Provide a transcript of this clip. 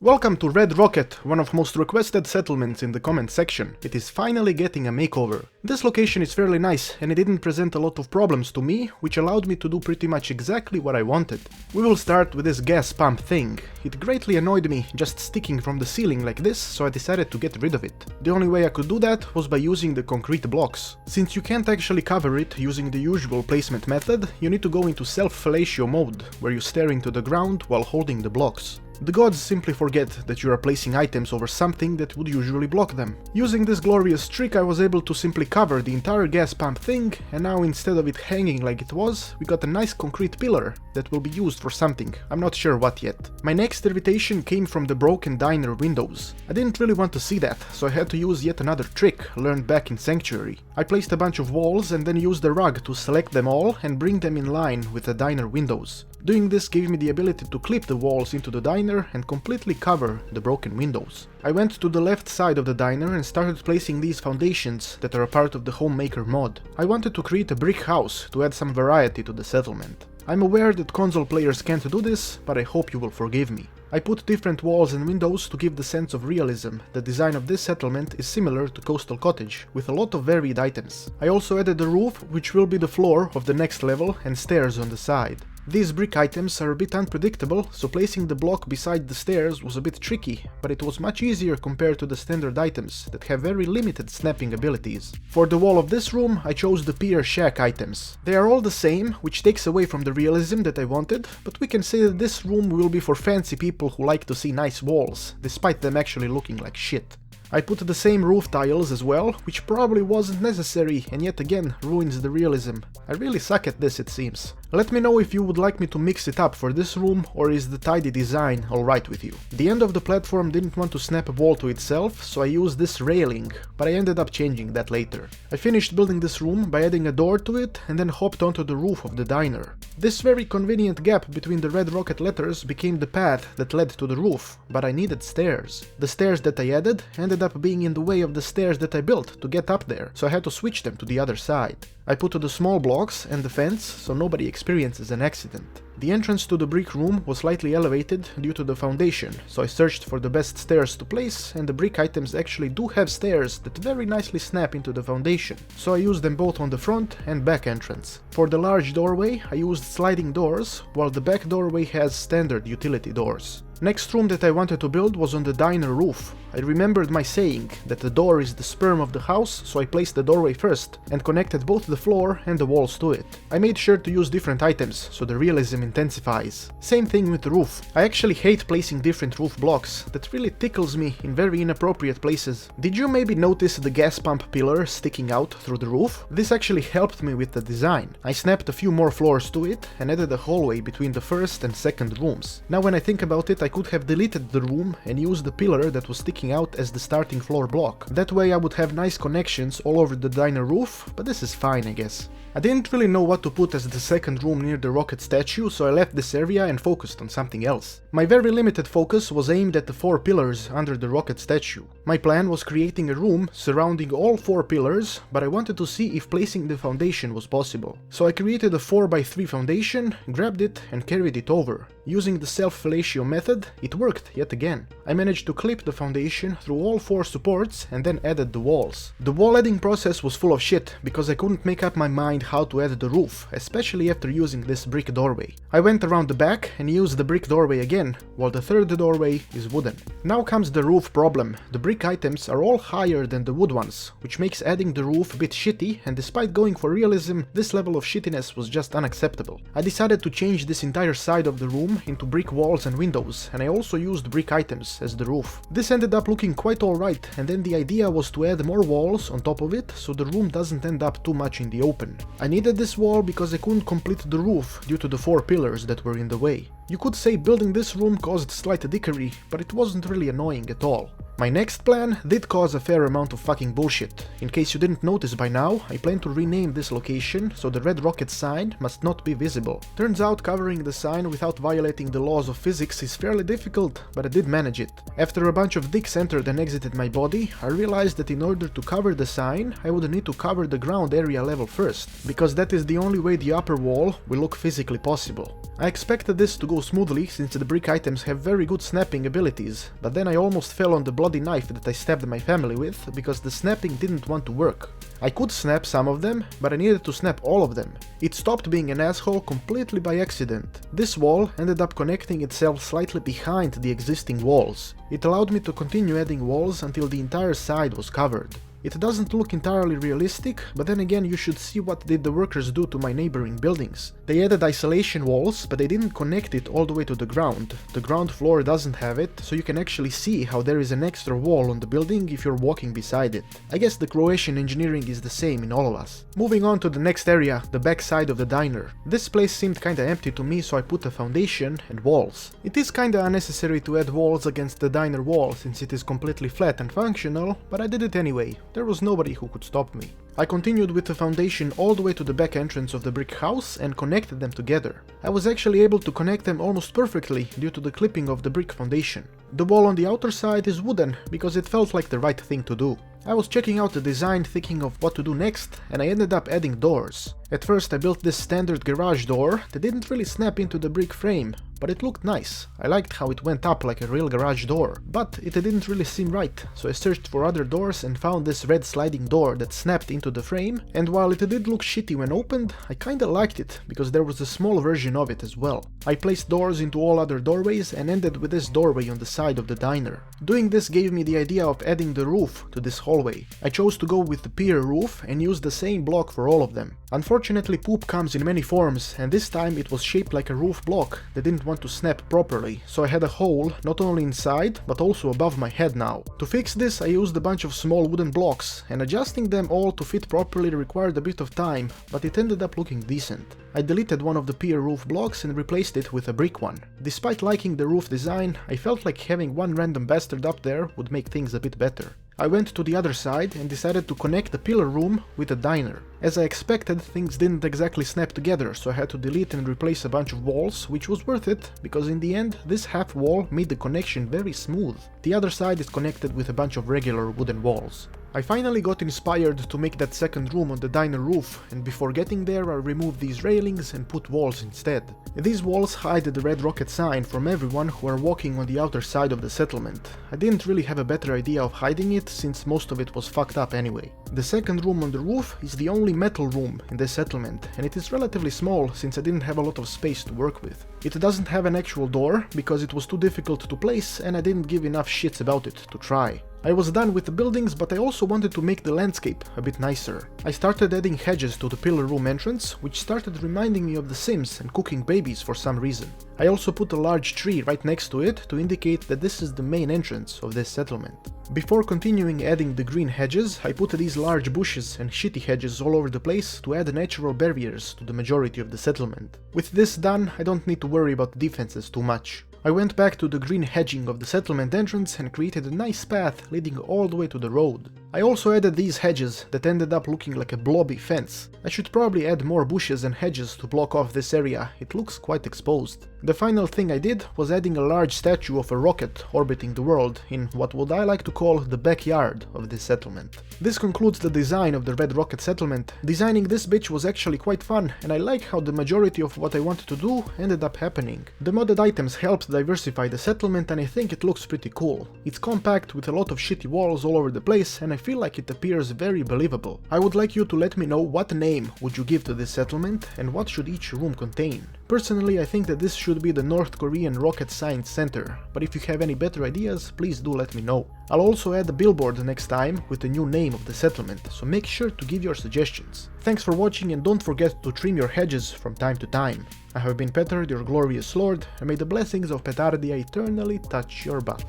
Welcome to Red Rocket, one of most requested settlements in the comment section. It is finally getting a makeover. This location is fairly nice and it didn't present a lot of problems to me, which allowed me to do pretty much exactly what I wanted. We will start with this gas pump thing. It greatly annoyed me just sticking from the ceiling like this, so I decided to get rid of it. The only way I could do that was by using the concrete blocks. Since you can't actually cover it using the usual placement method, you need to go into self-fellatio mode, where you stare into the ground while holding the blocks. The gods simply forget that you are placing items over something that would usually block them. Using this glorious trick I was able to simply cover the entire gas pump thing, and now instead of it hanging like it was, we got a nice concrete pillar that will be used for something, I'm not sure what yet. My next irritation came from the broken diner windows. I didn't really want to see that, so I had to use yet another trick learned back in Sanctuary. I placed a bunch of walls and then used a rug to select them all and bring them in line with the diner windows. Doing this gave me the ability to clip the walls into the diner and completely cover the broken windows. I went to the left side of the diner and started placing these foundations that are a part of the Homemaker mod. I wanted to create a brick house to add some variety to the settlement. I'm aware that console players can't do this, but I hope you will forgive me. I put different walls and windows to give the sense of realism. The design of this settlement is similar to Coastal Cottage, with a lot of varied items. I also added a roof, which will be the floor of the next level, and stairs on the side. These brick items are a bit unpredictable, so placing the block beside the stairs was a bit tricky, but it was much easier compared to the standard items that have very limited snapping abilities. For the wall of this room, I chose the Pier Shack items. They are all the same, which takes away from the realism that I wanted, but we can say that this room will be for fancy people who like to see nice walls, despite them actually looking like shit. I put the same roof tiles as well, which probably wasn't necessary and yet again ruins the realism. I really suck at this, it seems. Let me know if you would like me to mix it up for this room, or is the tidy design alright with you. The end of the platform didn't want to snap a wall to itself, so I used this railing, but I ended up changing that later. I finished building this room by adding a door to it and then hopped onto the roof of the diner. This very convenient gap between the Red Rocket letters became the path that led to the roof, but I needed stairs. The stairs that I added ended up being in the way of the stairs that I built to get up there, so I had to switch them to the other side. I put the small blocks and the fence so nobody experiences an accident. The entrance to the brick room was slightly elevated due to the foundation, so I searched for the best stairs to place, and the brick items actually do have stairs that very nicely snap into the foundation, so I used them both on the front and back entrance. For the large doorway, I used sliding doors, while the back doorway has standard utility doors. Next room that I wanted to build was on the diner roof. I remembered my saying that the door is the sperm of the house, so I placed the doorway first and connected both the floor and the walls to it. I made sure to use different items, so the realism intensifies. Same thing with the roof. I actually hate placing different roof blocks. That really tickles me in very inappropriate places. Did you maybe notice the gas pump pillar sticking out through the roof? This actually helped me with the design. I snapped a few more floors to it and added a hallway between the first and second rooms. Now when I think about it, I could have deleted the room and used the pillar that was sticking out as the starting floor block. That way I would have nice connections all over the diner roof, but this is fine, I guess. I didn't really know what to put as the second room near the rocket statue, so I left this area and focused on something else. My very limited focus was aimed at the 4 pillars under the rocket statue. My plan was creating a room surrounding all 4 pillars, but I wanted to see if placing the foundation was possible. So I created a 4x3 foundation, grabbed it and carried it over. Using the self-fellatio method, it worked yet again. I managed to clip the foundation through all 4 supports and then added the walls. The wall adding process was full of shit, because I couldn't make up my mind how to add the roof, especially after using this brick doorway. I went around the back and used the brick doorway again, while the third doorway is wooden. Now comes the roof problem. The brick items are all higher than the wood ones, which makes adding the roof a bit shitty, and despite going for realism, this level of shittiness was just unacceptable. I decided to change this entire side of the room into brick walls and windows, and I also used brick items as the roof. This ended up looking quite alright, and then the idea was to add more walls on top of it, so the room doesn't end up too much in the open. I needed this wall because I couldn't complete the roof due to the 4 pillars that were in the way. You could say building this room caused slight dickery, but it wasn't really annoying at all. My next plan did cause a fair amount of fucking bullshit. In case you didn't notice by now, I plan to rename this location so the red rocket sign must not be visible. Turns out covering the sign without violating the laws of physics is fairly difficult, but I did manage it. After a bunch of dicks entered and exited my body, I realized that in order to cover the sign, I would need to cover the ground area level first, because that is the only way the upper wall will look physically possible. I expected this to go smoothly since the brick items have very good snapping abilities, but then I almost fell on the bloody knife that I stabbed my family with because the snapping didn't want to work. I could snap some of them, but I needed to snap all of them. It stopped being an asshole completely by accident. This wall ended up connecting itself slightly behind the existing walls. It allowed me to continue adding walls until the entire side was covered. It doesn't look entirely realistic, but then again you should see what did the workers do to my neighboring buildings. They added isolation walls, but they didn't connect it all the way to the ground. The ground floor doesn't have it, so you can actually see how there is an extra wall on the building if you're walking beside it. I guess the Croatian engineering is the same in all of us. Moving on to the next area, the back side of the diner. This place seemed kinda empty to me, so I put a foundation and walls. It is kinda unnecessary to add walls against the diner wall since it is completely flat and functional, but I did it anyway. There was nobody who could stop me. I continued with the foundation all the way to the back entrance of the brick house and connected them together. I was actually able to connect them almost perfectly due to the clipping of the brick foundation. The wall on the outer side is wooden because it felt like the right thing to do. I was checking out the design thinking of what to do next, and I ended up adding doors. At first I built this standard garage door that didn't really snap into the brick frame, but it looked nice. I liked how it went up like a real garage door, but it didn't really seem right, so I searched for other doors and found this red sliding door that snapped into the frame, and while it did look shitty when opened, I kinda liked it, because there was a small version of it as well. I placed doors into all other doorways and ended with this doorway on the side of the diner. Doing this gave me the idea of adding the roof to this hallway. I chose to go with the Pier Roof and use the same block for all of them. Unfortunately, poop comes in many forms, and this time it was shaped like a roof block that didn't want to snap properly, so I had a hole not only inside but also above my head now. To fix this I used a bunch of small wooden blocks, and adjusting them all to fit properly required a bit of time, but it ended up looking decent. I deleted one of the Pier Roof blocks and replaced it with a brick one. Despite liking the roof design, I felt like having one random bastard up there would make things a bit better. I went to the other side and decided to connect the pillar room with the diner. As I expected, things didn't exactly snap together, so I had to delete and replace a bunch of walls, which was worth it, because in the end, this half wall made the connection very smooth. The other side is connected with a bunch of regular wooden walls. I finally got inspired to make that second room on the diner roof, and before getting there I removed these railings and put walls instead. These walls hide the red rocket sign from everyone who are walking on the outer side of the settlement. I didn't really have a better idea of hiding it since most of it was fucked up anyway. The second room on the roof is the only metal room in this settlement, and it is relatively small since I didn't have a lot of space to work with. It doesn't have an actual door because it was too difficult to place and I didn't give enough shits about it to try. I was done with the buildings, but I also wanted to make the landscape a bit nicer. I started adding hedges to the pillar room entrance, which started reminding me of The Sims and cooking babies for some reason. I also put a large tree right next to it to indicate that this is the main entrance of this settlement. Before continuing adding the green hedges, I put these large bushes and shitty hedges all over the place to add natural barriers to the majority of the settlement. With this done, I don't need to worry about defenses too much. I went back to the green hedging of the settlement entrance and created a nice path leading all the way to the road. I also added these hedges that ended up looking like a blobby fence. I should probably add more bushes and hedges to block off this area, it looks quite exposed. The final thing I did was adding a large statue of a rocket orbiting the world in what would I like to call the backyard of this settlement. This concludes the design of the red rocket settlement. Designing this bitch was actually quite fun, and I like how the majority of what I wanted to do ended up happening. The modded items helped diversify the settlement and I think it looks pretty cool. It's compact with a lot of shitty walls all over the place and I feel like it appears very believable. I would like you to let me know what name would you give to this settlement and what should each room contain. Personally, I think that this should be the North Korean Rocket Science Center, but if you have any better ideas, please do let me know. I'll also add a billboard next time with the new name of the settlement, so make sure to give your suggestions. Thanks for watching and don't forget to trim your hedges from time to time. I have been Petard, your glorious lord, and may the blessings of Petardia eternally touch your butt.